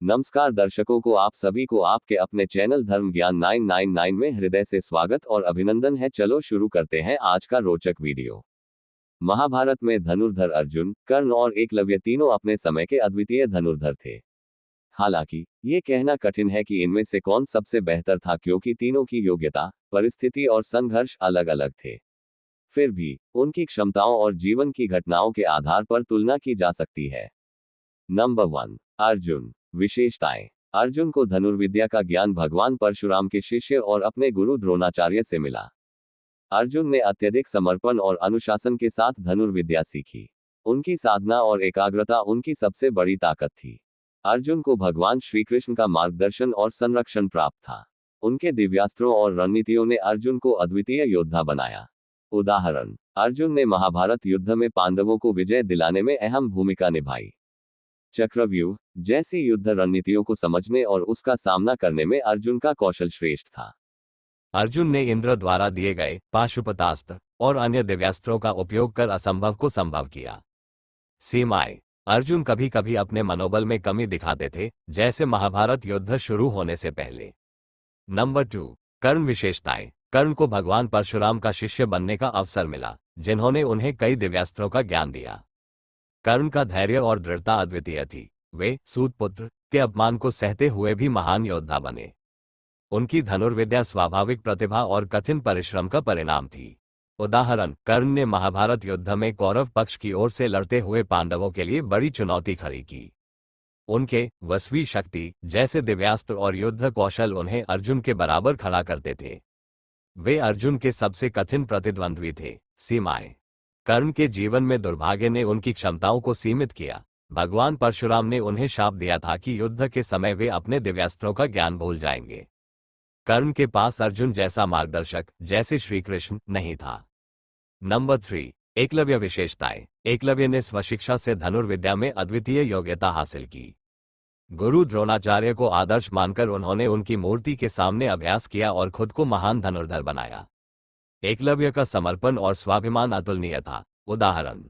नमस्कार दर्शकों को आप सभी को आपके अपने चैनल धर्म ज्ञान 999 में हृदय से स्वागत और अभिनंदन है। चलो शुरू करते हैं आज का रोचक वीडियो। महाभारत में धनुर्धर अर्जुन, कर्ण और एकलव्य तीनों अपने समय के अद्वितीय धनुर्धर थे। हालांकि ये कहना कठिन है कि इनमें से कौन सबसे बेहतर था, क्योंकि तीनों की योग्यता, परिस्थिति और संघर्ष अलग अलग थे। फिर भी उनकी क्षमताओं और जीवन की घटनाओं के आधार पर तुलना की जा सकती है। नंबर 1, अर्जुन। विशेषताएं। अर्जुन को धनुर्विद्या का ज्ञान भगवान परशुराम के शिष्य और अपने गुरु द्रोणाचार्य से मिला। अर्जुन ने अत्यधिक समर्पण और अनुशासन के साथ धनुर्विद्या सीखी। उनकी साधना और एकाग्रता उनकी सबसे बड़ी ताकत थी। अर्जुन को भगवान श्री कृष्ण का मार्गदर्शन और संरक्षण प्राप्त था। उनके दिव्यास्त्रों और रणनीतियों ने अर्जुन को अद्वितीय योद्धा बनाया। उदाहरण: अर्जुन ने महाभारत युद्ध में पांडवों को विजय दिलाने में अहम भूमिका निभाई। चक्रव्यूह जैसी युद्ध रणनीतियों को समझने और उसका सामना करने में अर्जुन का कौशल श्रेष्ठ था। अर्जुन ने इंद्र द्वारा दिए गए पाशुपतास्त्र और अन्य दिव्यास्त्रों का उपयोग कर असंभव को संभव किया। सीमाएं। अर्जुन कभी कभी अपने मनोबल में कमी दिखाते थे, जैसे महाभारत युद्ध शुरू होने से पहले। नंबर 2, कर्ण। विशेषताएं। कर्ण को भगवान परशुराम का शिष्य बनने का अवसर मिला, जिन्होंने उन्हें कई दिव्यास्त्रों का ज्ञान दिया। कर्ण का धैर्य और दृढ़ता अद्वितीय थी। वे सूतपुत्र के अपमान को सहते हुए भी महान योद्धा बने। उनकी धनुर्विद्या स्वाभाविक प्रतिभा और कठिन परिश्रम का परिणाम थी। उदाहरण: कर्ण ने महाभारत युद्ध में कौरव पक्ष की ओर से लड़ते हुए पांडवों के लिए बड़ी चुनौती खड़ी की। उनके वस्वी शक्ति जैसे दिव्यास्त्र और युद्ध कौशल उन्हें अर्जुन के बराबर खड़ा करते थे। वे अर्जुन के सबसे कठिन प्रतिद्वंद्वी थे। सीमाएं। कर्ण के जीवन में दुर्भाग्य ने उनकी क्षमताओं को सीमित किया। भगवान परशुराम ने उन्हें शाप दिया था कि युद्ध के समय वे अपने दिव्यास्त्रों का ज्ञान भूल जाएंगे। कर्ण के पास अर्जुन जैसा मार्गदर्शक जैसे श्री कृष्ण नहीं था। नंबर 3, एकलव्य। विशेषताएं। एकलव्य ने स्वशिक्षा से धनुर्विद्या में अद्वितीय योग्यता हासिल की। गुरु द्रोणाचार्य को आदर्श मानकर उन्होंने उनकी मूर्ति के सामने अभ्यास किया और खुद को महान धनुर्धर बनाया। एकलव्य का समर्पण और स्वाभिमान अतुलनीय था। उदाहरण: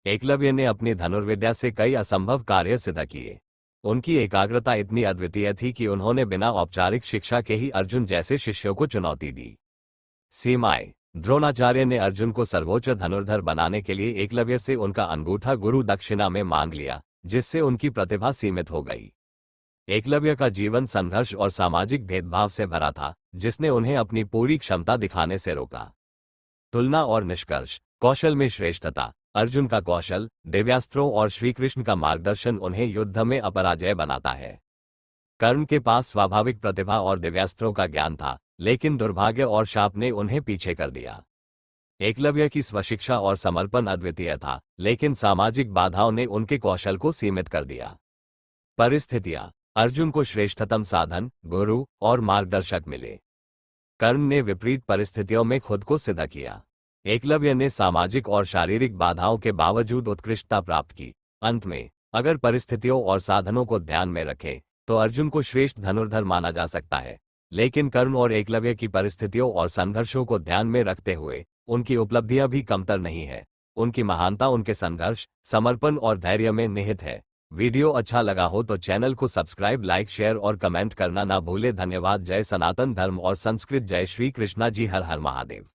एकलव्य ने अपनी धनुर्विद्या से कई असंभव कार्य सिद्ध किए। उनकी एकाग्रता इतनी अद्वितीय थी कि उन्होंने बिना औपचारिक शिक्षा के ही अर्जुन जैसे शिष्यों को चुनौती दी। सीमाएं। द्रोणाचार्य ने अर्जुन को सर्वोच्च धनुर्धर बनाने के लिए एकलव्य से उनका अंगूठा गुरु दक्षिणा में मांग लिया, जिससे उनकी प्रतिभा सीमित हो गई। एकलव्य का जीवन संघर्ष और सामाजिक भेदभाव से भरा था, जिसने उन्हें अपनी पूरी क्षमता दिखाने से रोका। तुलना और निष्कर्ष। कौशल में श्रेष्ठता। अर्जुन का कौशल, दिव्यास्त्रों और श्रीकृष्ण का मार्गदर्शन उन्हें युद्ध में अपराजय बनाता है। कर्ण के पास स्वाभाविक प्रतिभा और दिव्यास्त्रों का ज्ञान था, लेकिन दुर्भाग्य और शाप ने उन्हें पीछे कर दिया। एकलव्य की स्वशिक्षा और समर्पण अद्वितीय था, लेकिन सामाजिक बाधाओं ने उनके कौशल को सीमित कर दिया। परिस्थितियां। अर्जुन को श्रेष्ठतम साधन, गुरु और मार्गदर्शक मिले। कर्ण ने विपरीत परिस्थितियों में खुद को सिद्ध किया। एकलव्य ने सामाजिक और शारीरिक बाधाओं के बावजूद उत्कृष्टता प्राप्त की। अंत में, अगर परिस्थितियों और साधनों को ध्यान में रखें, तो अर्जुन को श्रेष्ठ धनुर्धर माना जा सकता है। लेकिन कर्ण और एकलव्य की परिस्थितियों और संघर्षों को ध्यान में रखते हुए उनकी उपलब्धियां भी कमतर नहीं है। उनकी महानता उनके संघर्ष, समर्पण और धैर्य में निहित है। वीडियो अच्छा लगा हो तो चैनल को सब्सक्राइब, लाइक, शेयर और कमेंट करना ना भूले। धन्यवाद। जय सनातन धर्म और संस्कृत। जय श्री कृष्णा जी। हर हर महादेव।